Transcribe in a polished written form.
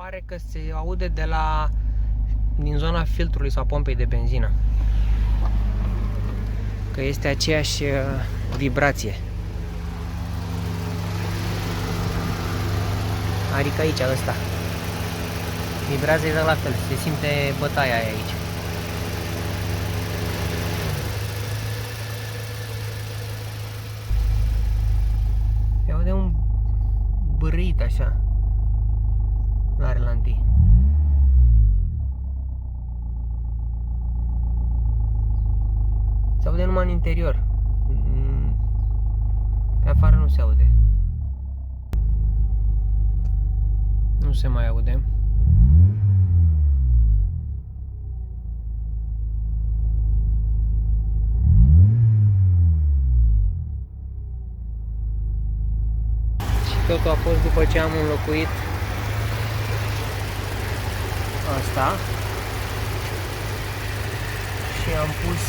pare că se aude din zona filtrului sau pompei de benzină. Că este aceeași vibrație. Adică aici, ăsta. Vibrează exact la fel, se simte bătaia aia aici. Se aude un bârâit așa la relanti. Se aude numai în interior. Pe afară nu se aude. Nu se mai aude. Și totul a fost după ce am înlocuit asta și am pus